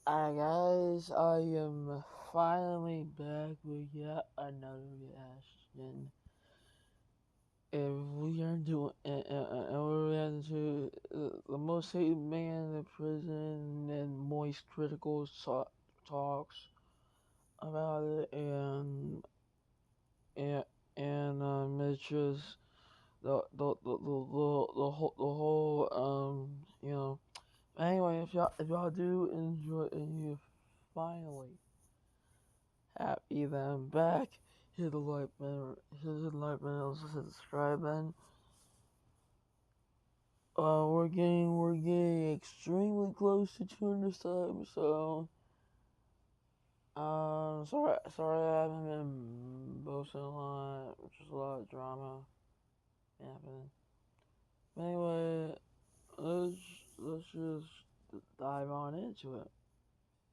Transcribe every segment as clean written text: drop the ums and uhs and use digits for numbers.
Hi guys, I am finally back with yet another reaction. And we are doing, and we're reacting to the most hated man in the prison and moist critical talks about it, and it's just the whole Anyway, if y'all do enjoy and you finally happy that I'm back. Hit the like button, also subscribe button. We're getting extremely close to 200 subs, so sorry I haven't been posting a lot, just a lot of drama happening. But anyway, let's just dive on into it.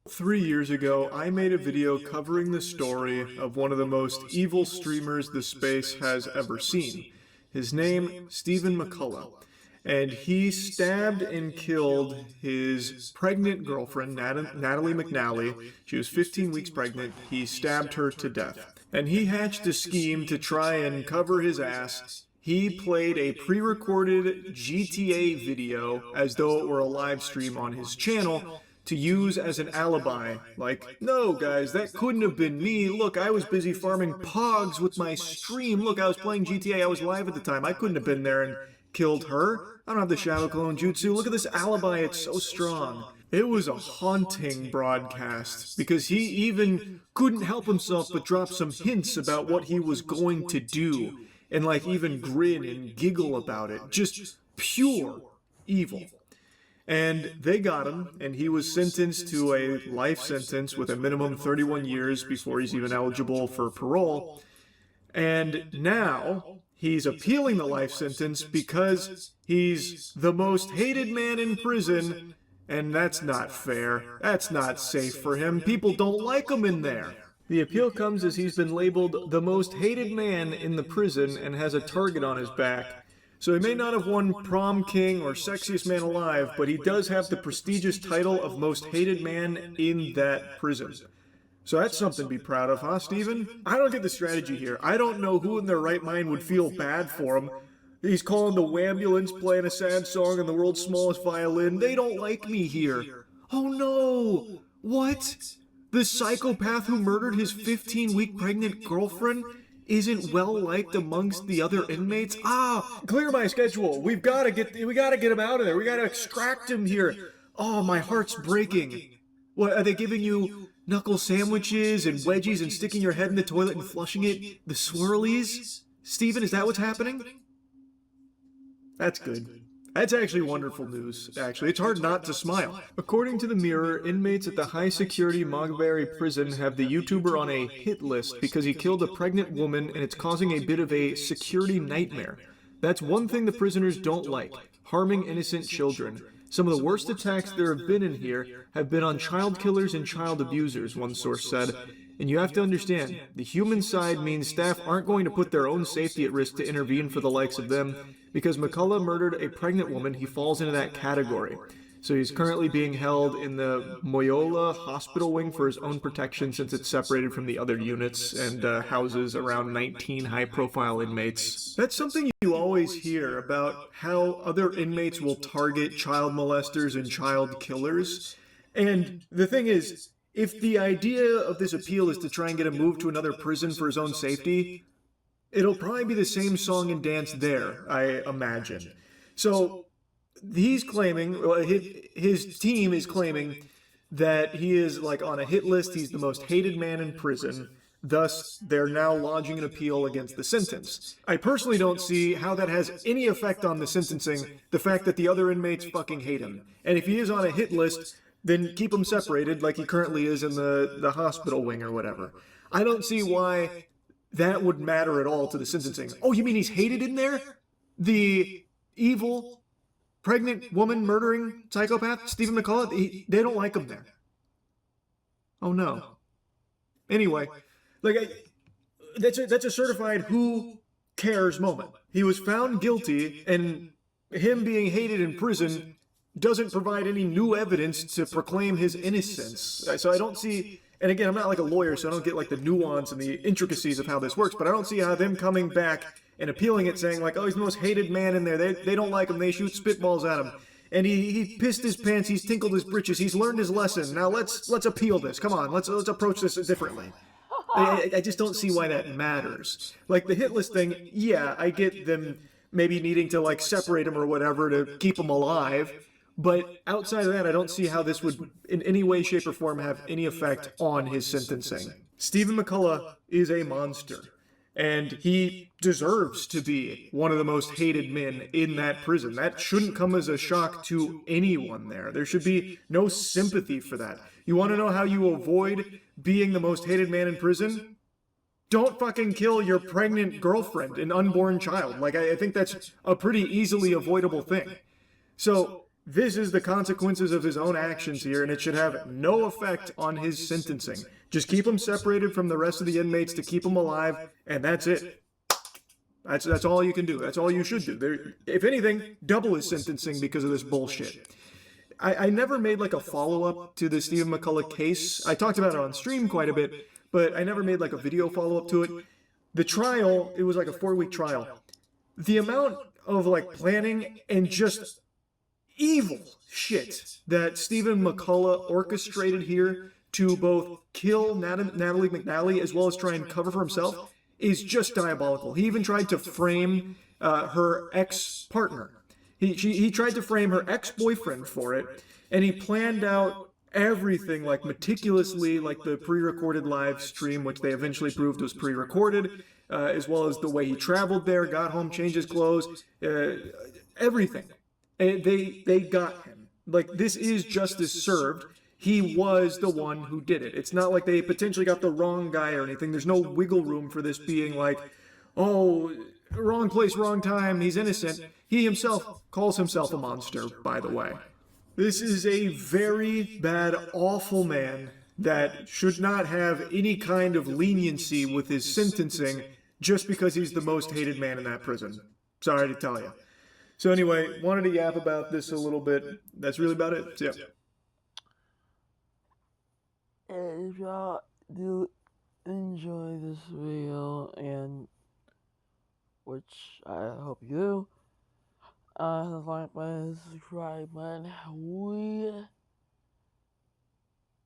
3 years ago, I made a video covering the story of one of the most evil streamers the space has ever seen. His name, Stephen McCullough. And he stabbed and killed his pregnant girlfriend, Natalie McNally. She was 15 weeks pregnant. He stabbed her to death. And he hatched a scheme to try and cover his ass. He played a pre-recorded GTA video as though it were a live stream on his channel to use as an alibi. Like, no guys, that couldn't have been me. Look, I was busy farming pogs with my stream. Look, I was playing GTA. I was live at the time. I couldn't have been there and killed her. I don't have the shadow clone jutsu. Look at this alibi. It's so strong. It was a haunting broadcast because he even couldn't help himself but drop some hints about what he was going to do and like even grin and giggle about it. Just pure evil. And they got him, and he was sentenced to a life sentence with a minimum 31 years before he's even eligible for parole. And now he's appealing the life sentence because he's the most hated man in prison, and that's not fair. That's not safe for him. People don't like him in there. The appeal comes as he's been labeled the most hated man in the prison and has a target on his back. So he may not have won prom king or sexiest man alive, but he does have the prestigious title of most hated man in that prison. So that's something to be proud of, huh, Steven? I don't get the strategy here. I don't know who in their right mind would feel bad for him. He's calling the Wambulance, playing a sad song on the world's smallest violin. They don't like me here. Oh no! What? The psychopath who murdered his 15-week pregnant girlfriend isn't well liked amongst the other inmates? Clear my schedule. We gotta get him out of there. We gotta extract him here. Oh, my heart's breaking. What, are they giving you knuckle sandwiches and wedgies and sticking your head in the toilet and flushing it? The swirlies? Steven, is that what's happening? That's good. That's actually wonderful news, actually. It's hard not to smile. According to the Mirror, inmates at the high-security Mogberry prison have the YouTuber on a hit list because he killed a pregnant woman and it's causing a bit of a security nightmare. That's one thing the prisoners don't like, harming innocent children. Some of the worst attacks there have been in here have been on child killers and child abusers, one source said. And you have to understand, the human side means staff aren't going to put their own safety at risk to intervene for the likes of them. Because McCullough murdered a pregnant woman, he falls into that category. So he's currently being held in the Moyola hospital wing for his own protection since it's separated from the other units and houses around 19 high-profile inmates. That's something you always hear about how other inmates will target child molesters and child killers. And the thing is, if the idea of this appeal is to try and get him moved to another prison for his own safety, it'll probably be the same song and dance there, I imagine. So he's claiming, well, his team is claiming that he is like on a hit list. He's the most hated man in prison. Thus, they're now lodging an appeal against the sentence. I personally don't see how that has any effect on the sentencing, the fact that the other inmates fucking hate him. And if he is on a hit list, then keep him separated like he currently is in the hospital wing or whatever. I don't see why that would matter at all to the sentencing. Oh, you mean he's hated in there? The evil, pregnant woman murdering psychopath, Stephen McCullough, they don't like him there. Oh no. Anyway, that's a certified who cares moment. He was found guilty, and him being hated in prison doesn't provide any new evidence to proclaim his innocence. So I don't see, and again, I'm not like a lawyer, so I don't get like the nuance and the intricacies of how this works, but I don't see how them coming back and appealing it, saying like, oh, he's the most hated man in there. They don't like him. They shoot spitballs at him. And he pissed his pants. He's tinkled his britches. He's learned his lesson. Now let's appeal this. Come on, let's approach this differently. I just don't see why that matters. Like the hit list thing, yeah, I get them maybe needing to like separate him or whatever to keep him alive. But outside of that, I don't see how this would in any way, shape, or form have any effect on his sentencing. Stephen McCullough is a monster, and he deserves to be one of the most hated men in that prison. That shouldn't come as a shock to anyone there. There should be no sympathy for that. You want to know how you avoid being the most hated man in prison? Don't fucking kill your pregnant girlfriend and unborn child. Like, I think that's a pretty easily avoidable thing. So, this is the consequences of his own actions here, and it should have no effect on his sentencing. Just keep him separated from the rest of the inmates to keep him alive, and that's it. That's all you can do. That's all you should do. If anything, double his sentencing because of this bullshit. I never made like a follow-up to the Stephen McCullough case. I talked about it on stream quite a bit, but I never made like a video follow-up to it. The trial, it was like a 4-week trial. The amount of like planning and just evil shit that Stephen McCullough orchestrated here to both kill Natalie McNally as well as try and cover for himself is just diabolical. He even tried to frame her ex-partner. He tried to frame her ex-boyfriend for it, and he planned out everything like meticulously, like the pre-recorded live stream, which they eventually proved was pre-recorded, as well as the way he traveled there, got home, changed his clothes, everything. And they got him. Like, this is justice served. He was the one who did it. It's not like they potentially got the wrong guy or anything. There's no wiggle room for this being like, oh, wrong place, wrong time, he's innocent. He himself calls himself a monster, by the way. This is a very bad, awful man that should not have any kind of leniency with his sentencing just because he's the most hated man in that prison. Sorry to tell you. So anyway, wanted to yap about this a little bit. That's really about it. So, yeah. And if y'all do enjoy this video, and which I hope you do, like button, subscribe button. We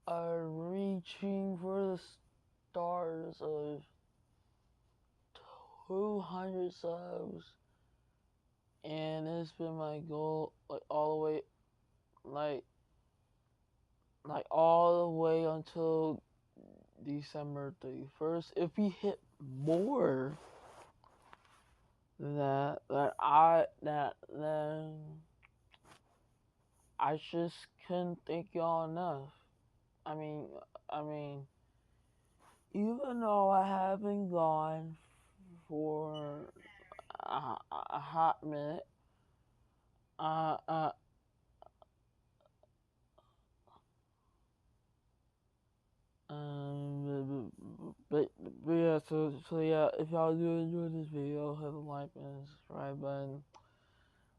are reaching for the stars of 200 subs, and it's been my goal, like all the way, like all the way until December 31st. If we hit more than that, then I just couldn't thank y'all enough. I mean, even though I have been gone for a hot minute, but yeah, so yeah, if y'all do enjoy this video, hit the like and subscribe button.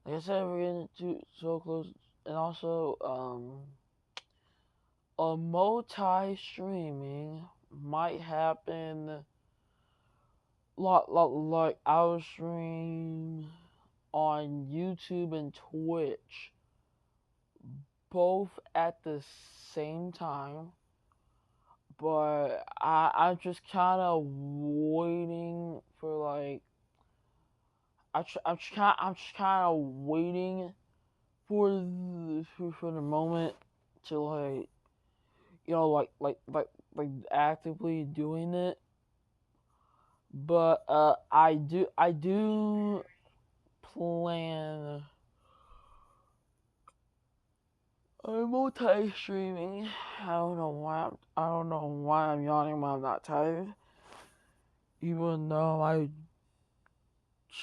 Like I said, we're getting so close, and also a multi-streaming might happen. Like I'll stream on YouTube and Twitch both at the same time. But I'm just kind of waiting for like I'm just kind of waiting for the moment to like, you know, like actively doing it. But I do plan I'm multi-streaming. I don't know why I'm yawning when I'm not tired. Even though I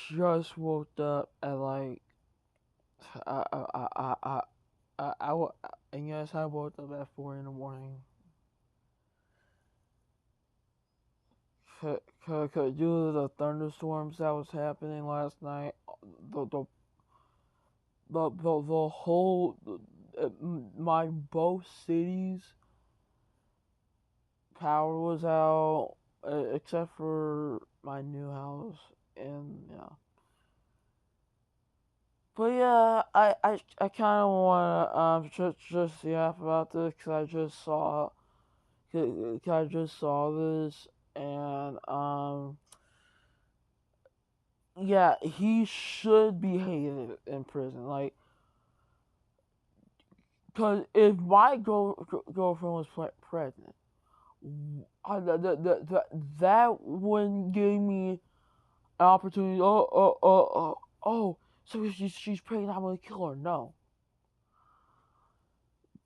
just woke up at like and yes, I woke up at 4 in the morning. Due to the thunderstorms that was happening last night, the whole my both cities power was out, except for my new house, and yeah. But yeah, I kind of want to just yap about this because I just saw this, and yeah, he should be hated in prison. Like, cause if my girlfriend was pregnant, that wouldn't give me an opportunity. Oh. So she's pregnant. I'm gonna kill her. No.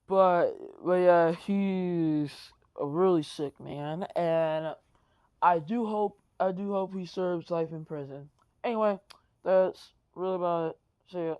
But yeah, he's a really sick man, and I do hope he serves life in prison. Anyway, that's really about it. See ya.